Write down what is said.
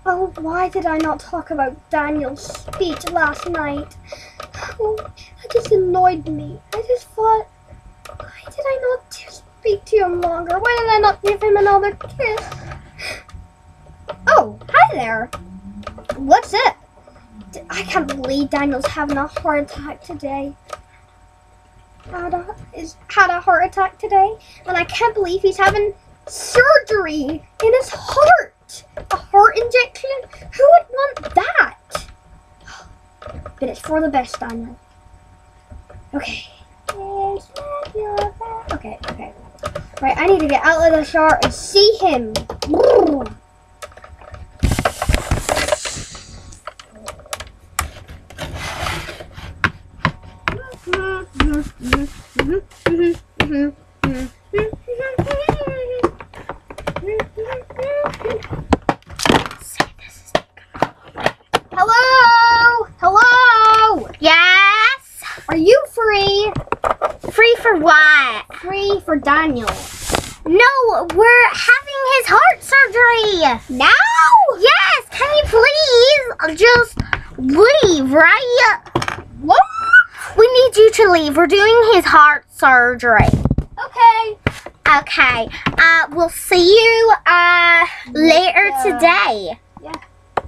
Oh, why did I not talk about Daniel's speech last night? Oh, that just annoyed me. I just thought, why did I not speak to him longer? Why did I not give him another kiss? Oh, hi there. What's it? I can't believe Daniel's having a heart attack today. Had a heart attack today, and I can't believe he's having surgery in his heart. A heart injection? Who would want that? But it's for the best, Daniel. Okay. Okay. Right, I need to get out of the shower and see him. Hello? Yes? Are you free? Free for what? Free for Daniel. No, we're having his heart surgery. Now? Yes, can you please just leave, right? What? We need you to leave. We're doing his heart surgery. Okay. Okay. We'll see you later today.